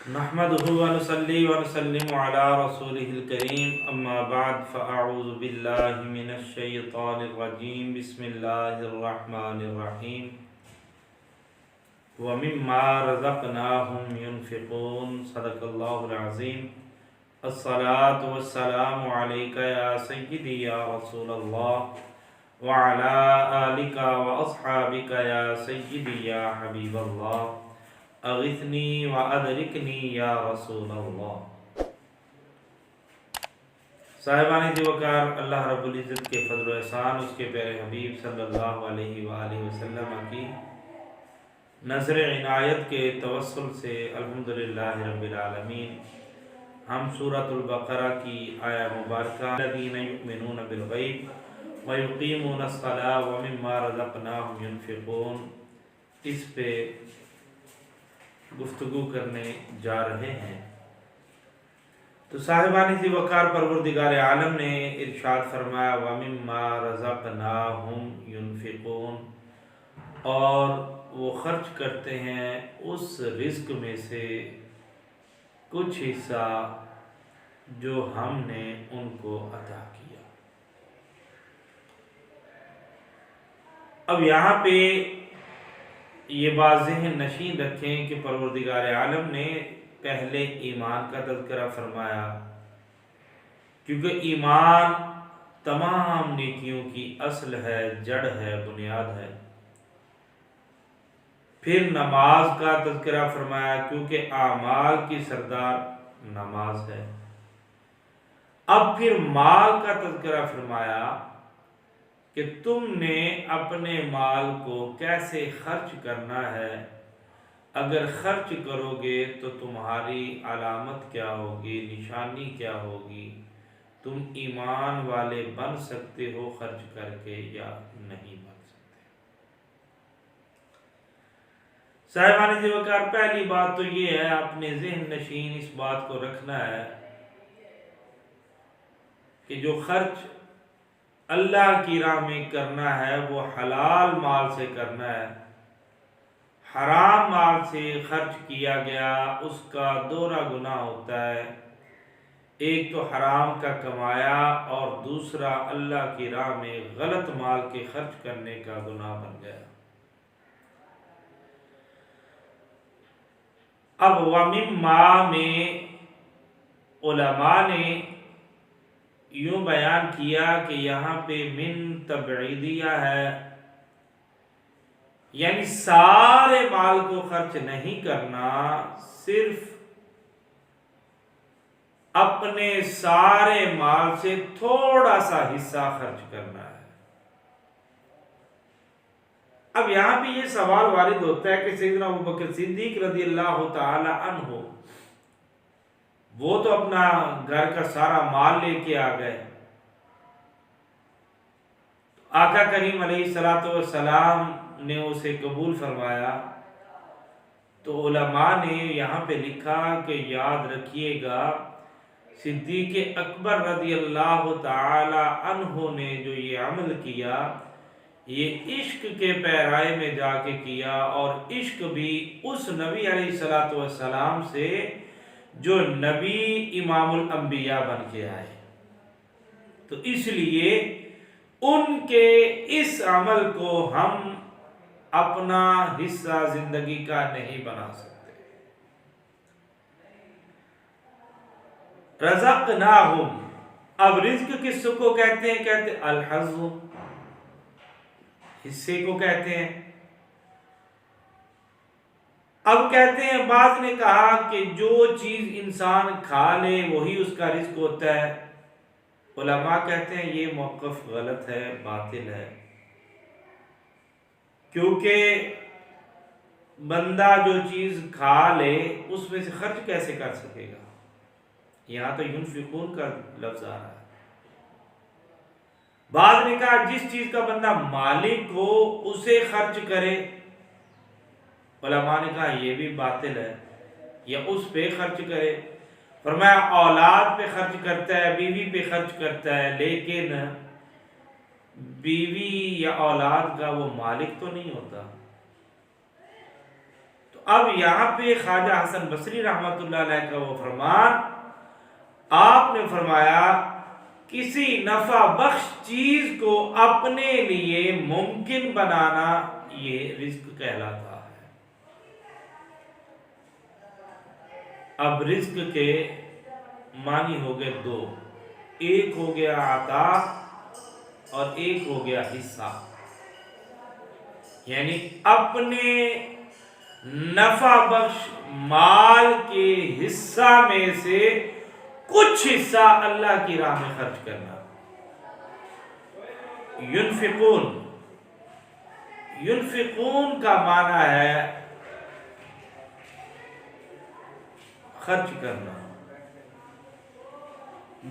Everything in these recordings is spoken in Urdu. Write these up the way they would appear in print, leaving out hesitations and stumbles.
نحمده ونصلي ونسلم على رسوله الكريم اما بعد فاعوذ بالله من الشيطان الرجيم بسم الله الرحمن الرحيم ومما رزقناهم ينفقون صدق الله العظيم الصلاة والسلام عليك يا سيدي يا رسول الله وعلى آلك وأصحابك يا سيدي يا حبيب الله اغثنی و ادرکنی یا رسول اللہ۔ صاحبان دی وقار، اللہ رب العزت کے فضل و احسان، اس کے پیارے حبیب صلی اللہ علیہ وآلہ وسلم کی نظر عنایت کے توسل سے الحمدللہ رب العالمین ہم سورۃ البقرہ کی آیہ مبارکہ الذین یؤمنون بالغیب ویقیمون الصلاۃ ومما رزقناہم ینفقون اس پہ گفتگو کرنے جا رہے ہیں۔ تو صاحبان ذی وقار پروردگار عالم نے ارشاد فرمایا وَمِمَّا رَزَقْنَاهُمْ يُنْفِقُونَ، اور وہ خرچ کرتے ہیں اس رزق میں سے کچھ حصہ جو ہم نے ان کو عطا کیا۔ اب یہاں پہ یہ بات ذہن نشین رکھیں کہ پروردگار عالم نے پہلے ایمان کا تذکرہ فرمایا، کیونکہ ایمان تمام نیکیوں کی اصل ہے، جڑ ہے، بنیاد ہے۔ پھر نماز کا تذکرہ فرمایا، کیونکہ اعمال کی سردار نماز ہے۔ اب پھر مال کا تذکرہ فرمایا کہ تم نے اپنے مال کو کیسے خرچ کرنا ہے، اگر خرچ کرو گے تو تمہاری علامت کیا ہوگی، نشانی کیا ہوگی، تم ایمان والے بن سکتے ہو خرچ کر کے یا نہیں بن سکتے۔ صاحبان ذی وقار، پہلی بات تو یہ ہے، اپنے ذہن نشین اس بات کو رکھنا ہے کہ جو خرچ اللہ کی راہ میں کرنا ہے وہ حلال مال سے کرنا ہے۔ حرام مال سے خرچ کیا گیا اس کا دوہرا گناہ ہوتا ہے، ایک تو حرام کا کمایا اور دوسرا اللہ کی راہ میں غلط مال کے خرچ کرنے کا گناہ بن گیا۔ اب وَمِمَّا میں علماء نے یوں بیان کیا کہ یہاں پہ من تبعیدیہ ہے، یعنی سارے مال کو خرچ نہیں کرنا، صرف اپنے سارے مال سے تھوڑا سا حصہ خرچ کرنا ہے۔ اب یہاں پہ یہ سوال وارد ہوتا ہے کہ سیدنا ابوبکر صدیق رضی اللہ تعالی عنہ وہ تو اپنا گھر کا سارا مال لے کے آ گئے، آقا کریم علیہ السلام نے اسے قبول فرمایا، تو علماء نے یہاں پہ لکھا کہ یاد رکھیے گا صدیق اکبر رضی اللہ تعالی عنہ نے جو یہ عمل کیا، یہ عشق کے پیرائے میں جا کے کیا، اور عشق بھی اس نبی علیہ السلام سے جو نبی امام الانبیاء بن کے آئے۔ تو اس لیے ان کے اس عمل کو ہم اپنا حصہ زندگی کا نہیں بنا سکتے۔ رزقناہم، اب رزق کس کو کہتے ہیں؟ کہتے ہیں الحظ، حصے کو کہتے ہیں۔ اب کہتے ہیں، بعض نے کہا کہ جو چیز انسان کھا لے وہی اس کا رزق ہوتا ہے۔ علماء کہتے ہیں یہ موقف غلط ہے، باطل ہے، کیونکہ بندہ جو چیز کھا لے اس میں سے خرچ کیسے کر سکے گا؟ یہاں تو ینفقون کا لفظ آ رہا ہے۔ بعض نے کہا جس چیز کا بندہ مالک ہو اسے خرچ کرے۔ علماء نے کہا یہ بھی باطل ہے، یا اس پہ خرچ کرے۔ فرمایا اولاد پہ خرچ کرتا ہے، بیوی پہ خرچ کرتا ہے، لیکن بیوی یا اولاد کا وہ مالک تو نہیں ہوتا۔ تو اب یہاں پہ خواجہ حسن بصری رحمۃ اللہ علیہ کا وہ فرمان، آپ نے فرمایا کسی نفع بخش چیز کو اپنے لیے ممکن بنانا یہ رزق کہلاتا ہے۔ اب رزق کے معنی ہو گئے دو، ایک ہو گیا عطا اور ایک ہو گیا حصہ، یعنی اپنے نفع بخش مال کے حصہ میں سے کچھ حصہ اللہ کی راہ میں خرچ کرنا۔ ینفقون کا معنی ہے خرچ کرنا،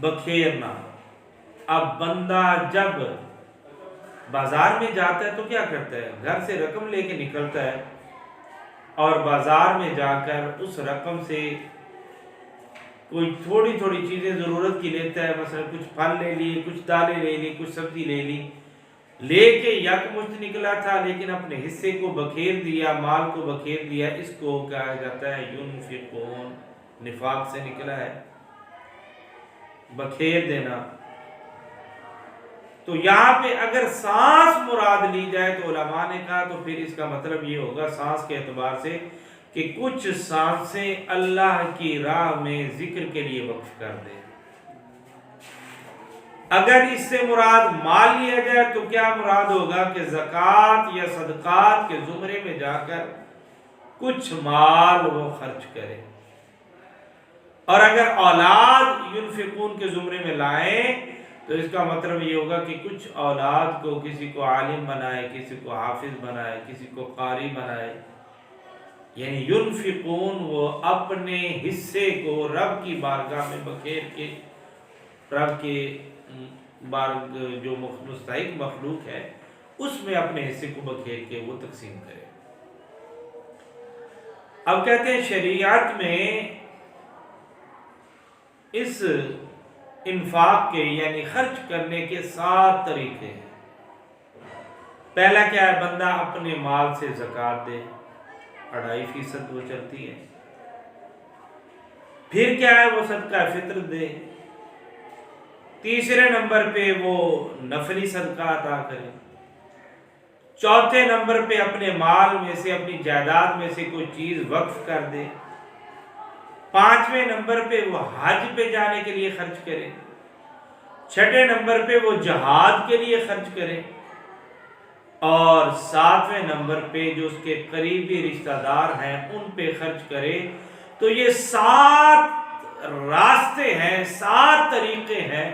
بکھیرنا۔ اب بندہ جب بازار میں جاتا ہے تو کیا کرتا ہے؟ گھر سے رقم لے کے نکلتا ہے اور بازار میں جا کر اس رقم سے کوئی تھوڑی تھوڑی چیزیں ضرورت کی لیتا ہے، مثلا کچھ پھل لے لی، کچھ دالیں لے لی، کچھ سبزی لے لی، لے کے یکمشت نکلا تھا لیکن اپنے حصے کو بکھیر دیا، مال کو بکھیر دیا۔ اس کو کہا جاتا ہے ینفقون، نفاق سے نکلا ہے، بکھیر دینا۔ تو یہاں پہ اگر سانس مراد لی جائے تو علماء نے کہا تو پھر اس کا مطلب یہ ہوگا سانس کے اعتبار سے کہ کچھ سانسیں اللہ کی راہ میں ذکر کے لیے وقف کر دے۔ اگر اس سے مراد مال لیا جائے تو کیا مراد ہوگا کہ زکوٰۃ یا صدقات کے زمرے میں جا کر کچھ مال وہ خرچ کرے۔ اور اگر اولاد ینفقون کے زمرے میں لائیں تو اس کا مطلب یہ ہوگا کہ کچھ اولاد کو کسی کو عالم بنائے، کسی کو حافظ بنائے، کسی کو قاری بنائے۔ یعنی ینفقون وہ اپنے حصے کو رب کی بارگاہ میں بکھیر کے، رب کے جو مستحق مخلوق ہے اس میں اپنے حصے کو بکھیر کے وہ تقسیم کرے۔ اب کہتے ہیں شریعت میں اس انفاق کے یعنی خرچ کرنے کے 7 طریقے ہیں۔ پہلا کیا ہے؟ بندہ اپنے مال سے زکوٰۃ دے، 2.5% وہ چلتی ہے۔ پھر کیا ہے؟ وہ صدقہ فطر دے۔ تیسرے نمبر پہ وہ نفلی صدقہ عطا کرے۔ چوتھے نمبر پہ اپنے مال میں سے، اپنی جائیداد میں سے کوئی چیز وقف کر دے۔ 5ویں نمبر پہ وہ حج پہ جانے کے لیے خرچ کرے۔ 6 نمبر پہ وہ جہاد کے لیے خرچ کرے۔ اور 7ویں نمبر پہ جو اس کے قریبی رشتہ دار ہیں ان پہ خرچ کرے۔ تو یہ 7 راستے ہیں، 7 طریقے ہیں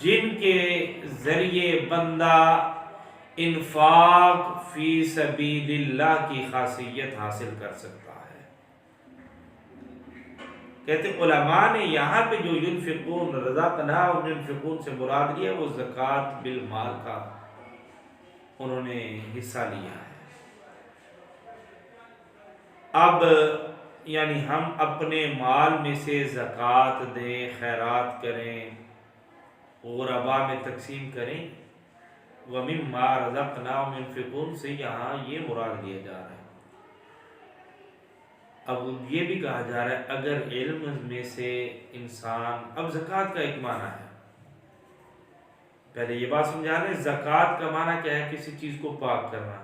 جن کے ذریعے بندہ انفاق فی سبیل اللہ کی خاصیت حاصل کر سکتا ہے۔ کہتے علماء نے یہاں پہ جو ینفقون رزقناہم ینفقون سے مراد لیا وہ زکوٰۃ بالمال کا انہوں نے حصہ لیا ہے۔ اب یعنی ہم اپنے مال میں سے زکوٰۃ دیں، خیرات کریں، غرباء میں تقسیم کریں۔ وَمِمَّا رَزَقْنَاهُمْ يُنْفِقُونَ سے یہاں یہ مراد لیا جا رہا ہے۔ اب یہ بھی کہا جا رہا ہے اگر علم میں سے انسان، اب زکوٰۃ کا ایک معنی ہے، پہلے یہ بات سمجھا لیں، زکوٰۃ کا معنی کیا ہے؟ کسی چیز کو پاک کرنا۔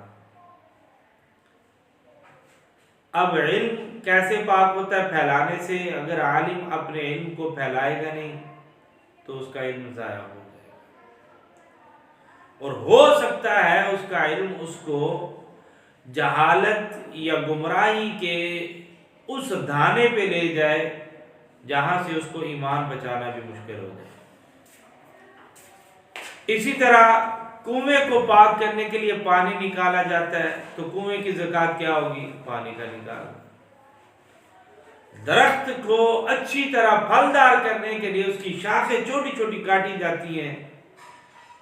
اب علم کیسے پاک ہوتا ہے؟ پھیلانے سے۔ اگر عالم اپنے علم کو پھیلائے گا نہیں تو اس کا علم ضائع ہو جائے گا، اور ہو سکتا ہے اس کا علم اس کو جہالت یا گمراہی کے اس دھانے پہ لے جائے جہاں سے اس کو ایمان بچانا بھی مشکل ہو جائے۔ اسی طرح کنویں کو پاک کرنے کے لیے پانی نکالا جاتا ہے تو کنویں کی زکوٰۃ کیا ہوگی؟ پانی کا نکالنا۔ درخت کو اچھی طرح پھلدار کرنے کے لیے اس کی شاخیں چھوٹی چھوٹی کاٹی جاتی ہیں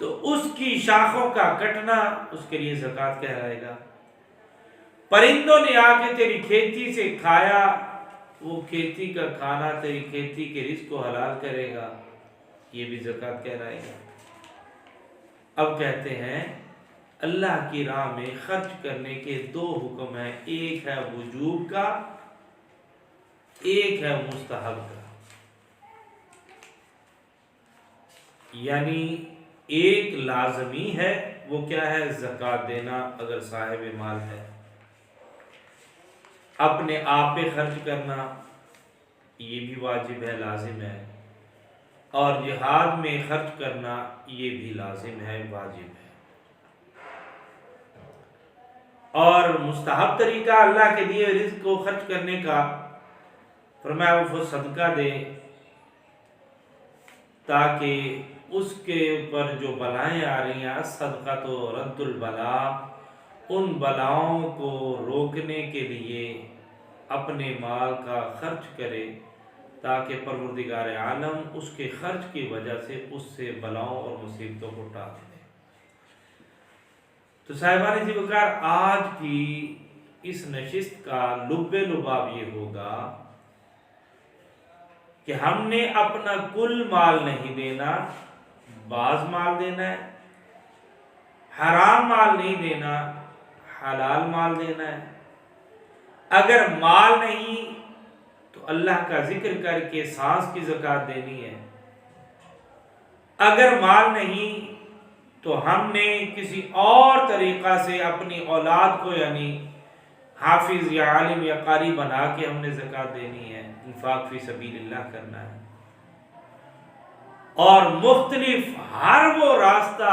تو اس کی شاخوں کا کٹنا اس کے لیے زکوٰۃ کہلائے گا۔ پرندوں نے آ کے تیری کھیتی سے کھایا، وہ کھیتی کا کھانا تیری کھیتی کے رزق کو حلال کرے گا، یہ بھی زکوٰۃ کہلائے گا۔ اب کہتے ہیں اللہ کی راہ میں خرچ کرنے کے دو حکم ہیں، ایک ہے وجوب کا، ایک ہے مستحب کا۔ یعنی ایک لازمی ہے، وہ کیا ہے؟ زکوٰۃ دینا اگر صاحب مال ہے، اپنے آپ پہ خرچ کرنا یہ بھی واجب ہے، لازم ہے، اور جہاد میں خرچ کرنا یہ بھی لازم ہے، واجب ہے۔ اور مستحب طریقہ اللہ کے دیے رزق کو خرچ کرنے کا، فرمایا وہ صدقہ دے تاکہ اس کے اوپر جو بلائیں آ رہی ہیں، صدقہ تو رد البلا، ان بلاؤں کو روکنے کے لیے اپنے مال کا خرچ کرے تاکہ پروردگار عالم اس کے خرچ کی وجہ سے اس سے بلاؤں اور مصیبتوں کو ٹال دے۔ تو صاحبان جی وقار، آج کی اس نشست کا لب لباب یہ ہوگا کہ ہم نے اپنا کل مال نہیں دینا، بعض مال دینا ہے، حرام مال نہیں دینا، حلال مال دینا ہے۔ اگر مال نہیں تو اللہ کا ذکر کر کے سانس کی زکوٰۃ دینی ہے۔ اگر مال نہیں تو ہم نے کسی اور طریقہ سے اپنی اولاد کو یعنی حافظ یا عالم یا قاری بنا کے ہم نے زکوٰۃ دینی ہے، انفاق فی سبیل اللہ کرنا ہے، اور مختلف ہر وہ راستہ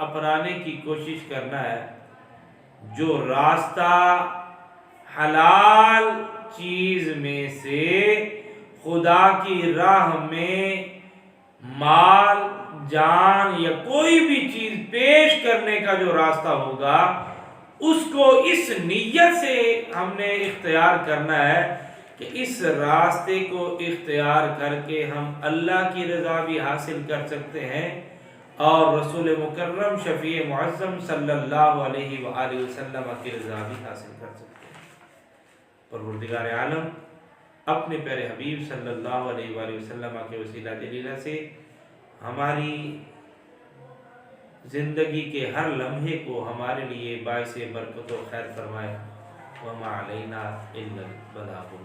اپنانے کی کوشش کرنا ہے جو راستہ حلال چیز میں سے خدا کی راہ میں مال، جان یا کوئی بھی چیز پیش کرنے کا جو راستہ ہوگا، اس کو اس نیت سے ہم نے اختیار کرنا ہے کہ اس راستے کو اختیار کر کے ہم اللہ کی رضا بھی حاصل کر سکتے ہیں اور رسول مکرم شفیع معظم صلی اللہ علیہ وآلہ وسلم کی رضا بھی حاصل کر سکتے ہیں۔ پروردگار عالم اپنے پیارے حبیب صلی اللہ علیہ وآلہ وسلم کے وسیلہ جلیلہ سے ہماری زندگی کے ہر لمحے کو ہمارے لیے باعث برکت و خیر فرمائے۔ وما علینا الا البلاغ۔